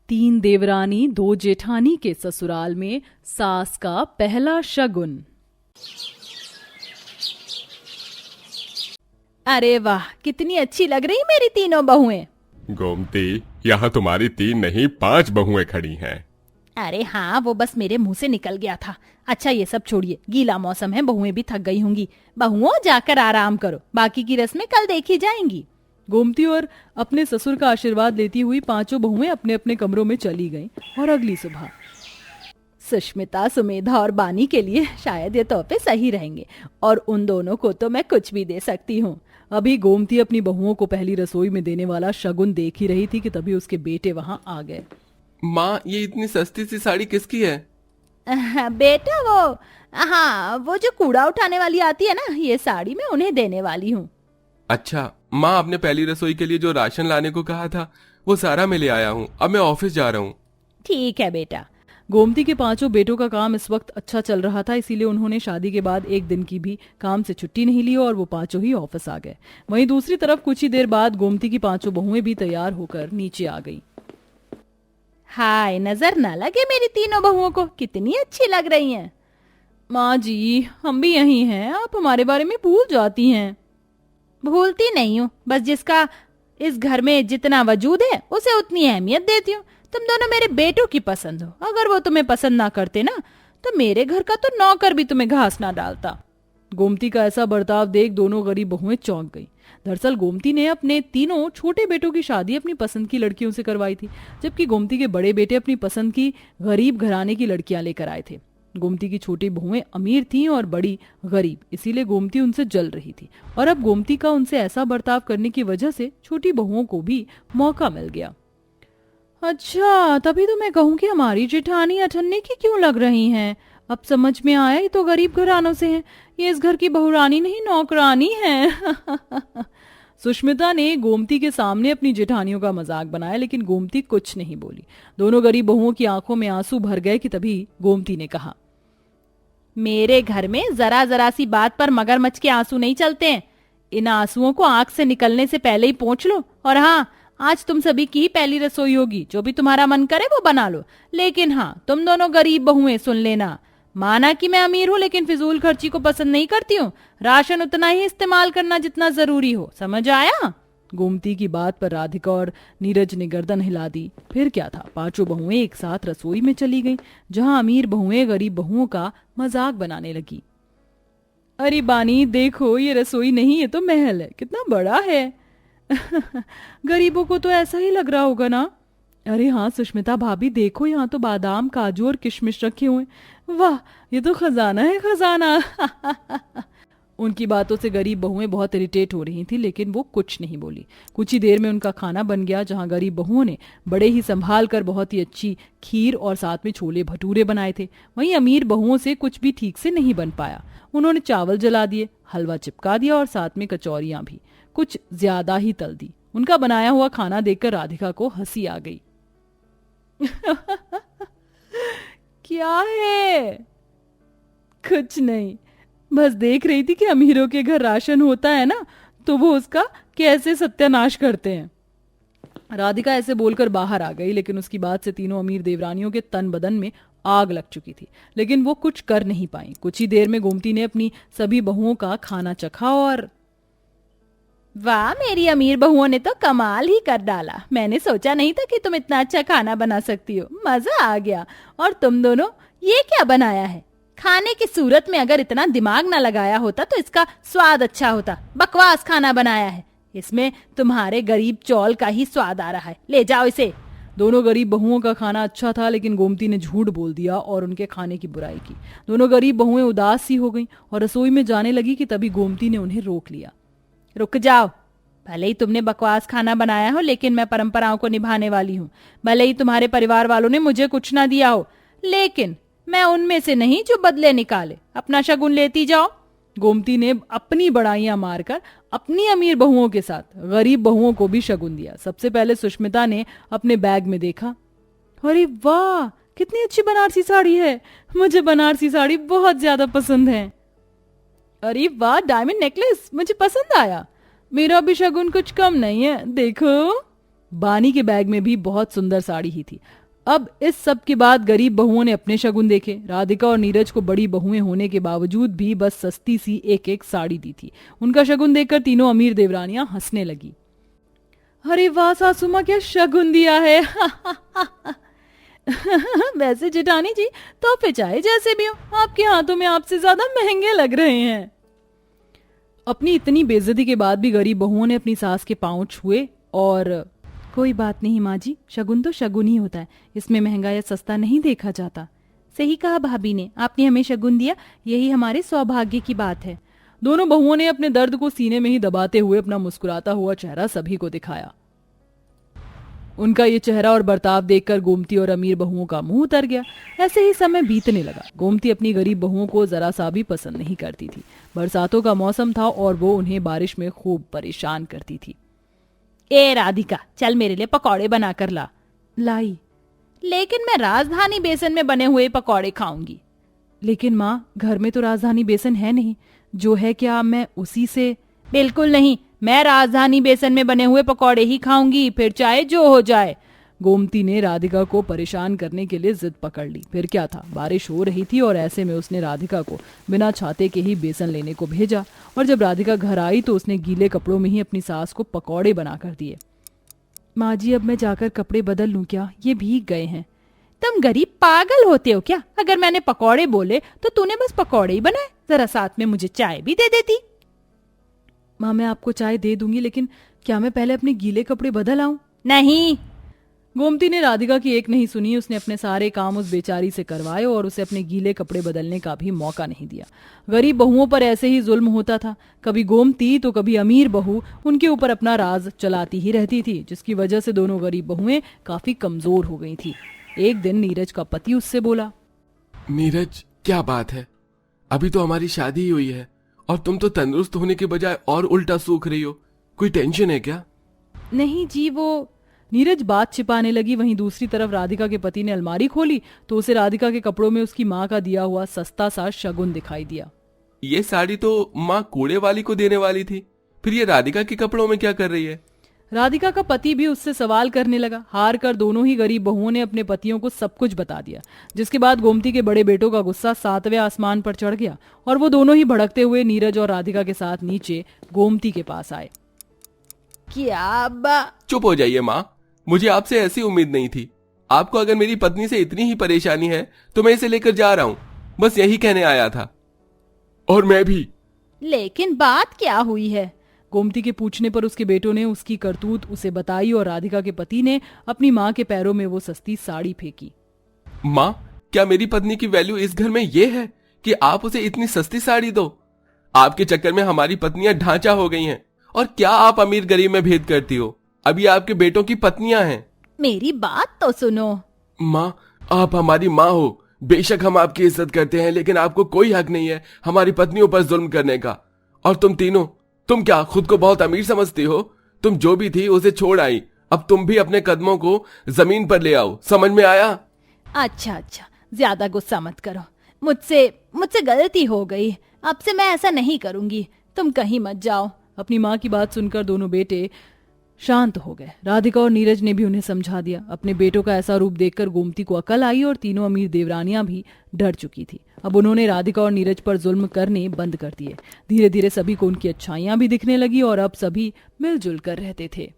तीन देवरानी दो जेठानी के ससुराल में सास का पहला शगुन। अरे वाह, कितनी अच्छी लग रही मेरी तीनों बहुएं। गोमती, यहाँ तुम्हारी 3 नहीं 5 बहुएं खड़ी हैं। अरे हाँ, वो बस मेरे मुंह से निकल गया था। अच्छा ये सब छोड़िए, गीला मौसम है, बहुएं भी थक गई होंगी। बहुओं जाकर आराम करो, बाकी की रस्में कल देखी जाएंगी। गोमती और अपने ससुर का आशीर्वाद लेती हुई पांचों बहुएं अपने अपने कमरों में चली गईं और अगली सुबह सुष्मिता, सुमेधा और बानी के लिए शायद ये तोहफे सही रहेंगे और उन दोनों को तो मैं कुछ भी दे सकती हूँ। अभी गोमती अपनी बहुओं को पहली रसोई में देने वाला शगुन देख ही रही थी कि तभी उसके बेटे वहां आ गए। माँ, ये इतनी सस्ती सी साड़ी किसकी है? बेटा वो जो कूड़ा उठाने वाली आती है ना, ये साड़ी मैं उन्हें देने वाली हूँ। अच्छा माँ, आपने पहली रसोई के लिए जो राशन लाने को कहा था वो सारा मैं ले आया हूँ। अब मैं ऑफिस जा रहा हूँ। ठीक है बेटा। गोमती के पांचों बेटों का काम इस वक्त अच्छा चल रहा था, इसीलिए उन्होंने शादी के बाद एक दिन की भी काम से छुट्टी नहीं ली और वो पांचों ही ऑफिस आ गए। वहीं दूसरी तरफ कुछ ही देर बाद गोमती की पांचों बहुएं भी तैयार होकर नीचे आ गई। हाय, नजर ना लगे मेरी तीनों बहुओं को, कितनी अच्छी लग रही हैं। माँ जी, हम भी यही हैं, आप हमारे बारे में भूल जाती हैं। भूलती नहीं हूँ, बस जिसका इस घर में जितना वजूद है उसे उतनी अहमियत देती हूँ। तुम दोनों मेरे बेटों की पसंद हो, अगर वो तुम्हें पसंद ना करते ना तो मेरे घर का तो नौकर भी तुम्हें घास ना डालता। गोमती का ऐसा बर्ताव देख दोनों गरीब बहुएं चौंक गईं। दरअसल गोमती ने अपने तीनों छोटे बेटों की शादी अपनी पसंद की लड़कियों से करवाई थी, जबकि गोमती के बड़े बेटे अपनी पसंद की गरीब घराने की लड़कियां लेकर आए थे। गोमती की छोटी बहुएं अमीर थीं और बड़ी गरीब, इसीलिए गोमती उनसे जल रही थी और अब गोमती का उनसे ऐसा बर्ताव करने की वजह से छोटी बहुओं को भी मौका मिल गया। अच्छा, तभी तो मैं कहूँ कि हमारी जेठानी अठन्नी की क्यों लग रही हैं। अब समझ में आया, ये तो गरीब घरानों से हैं, ये इस घर की बहुरानी नहीं नौकरानी है। सुष्मिता ने गोमती के सामने अपनी जेठानियों का मजाक बनाया, लेकिन गोमती कुछ नहीं बोली। दोनों गरीब बहुओं की आंखों में आंसू भर गए कि तभी गोमती ने कहा, मेरे घर में जरा जरा सी बात पर मगरमच्छ के आंसू नहीं चलते हैं। इन आंसुओं को आंख से निकलने से पहले ही पोंछ लो। और हाँ, आज तुम सभी की पहली रसोई होगी, जो भी तुम्हारा मन करे वो बना लो। लेकिन हाँ, तुम दोनों गरीब बहुएं सुन लेना, माना कि मैं अमीर हूँ लेकिन फिजूल खर्ची को पसंद नहीं करती हूँ। राशन उतना ही इस्तेमाल करना जितना जरूरी हो, समझ आया? गोमती की बात पर राधिका और नीरज ने गर्दन हिला दी। फिर क्या था, पांचों बहुएं एक साथ रसोई में चली गईं, जहां अमीर बहुएं गरीब बहुओं का मजाक बनाने लगी। अरे बानी देखो, ये रसोई नहीं, ये तो महल है, कितना बड़ा है। गरीबों को तो ऐसा ही लग रहा होगा ना। अरे हाँ सुष्मिता भाभी, देखो यहाँ तो बादाम, काजू और किशमिश रखे हुए। वाह, ये तो खजाना है, खजाना। उनकी बातों से गरीब बहुएं बहुत इरिटेट हो रही थी, लेकिन वो कुछ नहीं बोली। कुछ ही देर में उनका खाना बन गया, जहां गरीब बहुओं ने बड़े ही संभाल कर बहुत ही अच्छी खीर और साथ में छोले भटूरे बनाए थे। वहीं अमीर बहुओं से कुछ भी ठीक से नहीं बन पाया। उन्होंने चावल जला दिए, हलवा चिपका दिया और साथ में कचौरियां भी कुछ ज्यादा ही तल दी। उनका बनाया हुआ खाना देखकर राधिका को हंसी आ गई। क्या है? कुछ नहीं, बस देख रही थी कि अमीरों के घर राशन होता है ना, तो वो उसका कैसे सत्यानाश करते हैं। राधिका ऐसे बोलकर बाहर आ गई, लेकिन उसकी बात से तीनों अमीर देवरानियों के तन बदन में आग लग चुकी थी, लेकिन वो कुछ कर नहीं पाई। कुछ ही देर में गोमती ने अपनी सभी बहुओं का खाना चखा और वाह, मेरी अमीर बहुओं ने तो कमाल ही कर डाला। मैंने सोचा नहीं था कि तुम इतना अच्छा खाना बना सकती हो, मजा आ गया। और तुम दोनों, ये क्या बनाया है? खाने की सूरत में अगर इतना दिमाग ना लगाया होता तो इसका स्वाद अच्छा होता। बकवास खाना बनाया है, इसमें तुम्हारे गरीब चौल का ही स्वाद आ रहा है। ले जाओ इसे। दोनों गरीब बहुओं का खाना अच्छा था, लेकिन गोमती ने झूठ बोल दिया और उनके खाने की बुराई की। दोनों गरीब बहुएं उदास सी हो गईं और रसोई में जाने लगी कि तभी गोमती ने उन्हें रोक लिया। रुक जाओ, भले ही तुमने बकवास खाना बनाया हो, लेकिन मैं परंपराओं को निभाने वाली हूँ। भले ही तुम्हारे परिवार वालों ने मुझे कुछ ना दिया हो, लेकिन मैं उनमें से नहीं जो बदले निकाले। अपना शगुन लेती जाओ। गोमती ने अपनी बड़ाइयां मारकर अपनी अमीर बहुओं के साथ गरीब बहुओं को भी शगुन दिया। सबसे पहले सुष्मिता ने अपने बैग में देखा। अरे वाह, कितनी अच्छी बनारसी साड़ी है, मुझे बनारसी साड़ी बहुत ज्यादा पसंद है। अरे वाह, डायमंड नेकलेस मुझे पसंद आया। मेरा भी शगुन कुछ कम नहीं है, देखो। बानी के बैग में भी बहुत सुंदर साड़ी ही थी। अब इस सब के बाद गरीब बहुओं ने अपने शगुन देखे। राधिका और नीरज को बड़ी बहुएं होने के बावजूद भी बस सस्ती सी एक एक साड़ी दी थी। उनका शगुन देखकर तीनों अमीर देवरानियां हंसने लगी। अरे वाह सासू माँ, क्या शगुन दिया है। वैसे जेठानी जी, तोहफे चाहे जैसे भी हो, आपके हाथों में आपसे ज्यादा महंगे लग रहे हैं। अपनी इतनी बेइज्जती के बाद भी गरीब बहुओं ने अपनी सास के पांव छुए और कोई बात नहीं माँ जी, शगुन तो शगुन ही होता है, इसमें महंगा या सस्ता नहीं देखा जाता। सही कहा भाभी ने, आपने हमें शगुन दिया, यही हमारे सौभाग्य की बात है। दोनों बहुओं ने अपने दर्द को सीने में ही दबाते हुए अपना मुस्कुराता हुआ चेहरा सभी को दिखाया। उनका ये चेहरा और बर्ताव देखकर गोमती और अमीर बहुओं का मुंह उतर गया। ऐसे ही समय बीतने लगा। गोमती अपनी गरीब बहुओं को जरा सा भी पसंद नहीं करती थी। बरसातों का मौसम था और वो उन्हें बारिश में खूब परेशान करती थी। ए राधिका, चल मेरे लिए पकौड़े बना कर ला। लाई। लेकिन मैं राजधानी बेसन में बने हुए पकौड़े खाऊंगी। लेकिन माँ, घर में तो राजधानी बेसन है नहीं, जो है क्या मैं उसी से। बिल्कुल नहीं, मैं राजधानी बेसन में बने हुए पकौड़े ही खाऊंगी, फिर चाहे जो हो जाए। गोमती ने राधिका को परेशान करने के लिए जिद पकड़ ली। फिर क्या था, बारिश हो रही थी और ऐसे में उसने राधिका को बिना छाते के ही बेसन लेने को भेजा। और जब राधिका घर आई तो उसने गीले कपड़ों में ही अपनी सास को पकौड़े बनाकर दिए। माँ जी, अब मैं जाकर कपड़े बदल लूं क्या? ये भीग गए हैं। तुम गरीब पागल होते हो क्या? अगर मैंने पकौड़े बोले तो तूने बस पकौड़े ही बनाए, जरा साथ में मुझे चाय भी दे देती। माँ, मैं आपको चाय दे दूंगी, लेकिन क्या मैं पहले अपने गीले कपड़े बदल आऊं? नहीं। गोमती ने राधिका की एक नहीं सुनी। उसने अपने सारे काम उस बेचारी से करवाए और उसे अपने गीले कपड़े बदलने का भी मौका नहीं दिया। गरीब बहुओं पर ऐसे ही जुल्म होता था। कभी गोमती तो कभी अमीर बहू उनके ऊपर अपना राज चलाती ही रहती थी, जिसकी वजह से दोनों गरीब बहुएं काफी कमजोर हो गई थी। एक दिन नीरज का पति उससे बोला, नीरज, क्या बात है? अभी तो हमारी शादी ही हुई है और तुम तो तंदुरुस्त होने के बजाय और उल्टा सूख रही हो। कोई टेंशन है क्या? नहीं जी, वो। नीरज बात छिपाने लगी। वहीं दूसरी तरफ राधिका के पति ने अलमारी खोली तो उसे राधिका के कपड़ों में उसकी माँ का दिया हुआ सस्ता सा शगुन दिखाई दिया। ये साड़ी तो माँ कूड़े वाली को देने वाली थी, फिर ये राधिका के कपड़ों में क्या कर रही है? राधिका का पति भी उससे सवाल करने लगा। हार कर दोनों ही गरीब बहुओं ने अपने पतियों को सब कुछ बता दिया, जिसके बाद गोमती के बड़े बेटों का गुस्सा 7वें आसमान पर चढ़ गया और वो दोनों ही भड़कते हुए नीरज और राधिका के साथ नीचे गोमती के पास आए। क्या चुप हो जाइए माँ, मुझे आपसे ऐसी उम्मीद नहीं थी। आपको अगर मेरी पत्नी से इतनी ही परेशानी है तो मैं इसे लेकर जा रहा हूँ, बस यही कहने आया था। और मैं भी। लेकिन बात क्या हुई है? गोमती के पूछने पर उसके बेटों ने उसकी करतूत उसे बताई और राधिका के पति ने अपनी माँ के पैरों में वो सस्ती साड़ी फेंकी। माँ, क्या मेरी पत्नी की वैल्यू इस घर में ये है कि आप उसे इतनी सस्ती साड़ी दो? आपके चक्कर में हमारी पत्नियां ढांचा हो गई हैं। और क्या आप अमीर गरीब में भेद करती हो? अभी आपके बेटों की पत्नियां हैं। मेरी बात तो सुनो। माँ, आप हमारी माँ हो, बेशक हम आपकी इज्जत करते हैं, लेकिन आपको कोई हक नहीं है हमारी पत्नियों पर जुल्म करने का। और तुम तीनों, तुम क्या खुद को बहुत अमीर समझती हो? तुम जो भी थी उसे छोड़ आई, अब तुम भी अपने कदमों को जमीन पर ले आओ, समझ में आया? अच्छा, ज्यादा गुस्सा मत करो। मुझसे गलती हो गई, अब से मैं ऐसा नहीं करूंगी। तुम कहीं मत जाओ। अपनी माँ की बात सुनकर दोनों बेटे शांत हो गए। राधिका और नीरज ने भी उन्हें समझा दिया। अपने बेटों का ऐसा रूप देखकर गोमती को अकल आई और तीनों अमीर देवरानियां भी डर चुकी थी। अब उन्होंने राधिका और नीरज पर जुल्म करने बंद कर दिए। धीरे धीरे सभी को उनकी अच्छाइयां भी दिखने लगी और अब सभी मिलजुल कर रहते थे।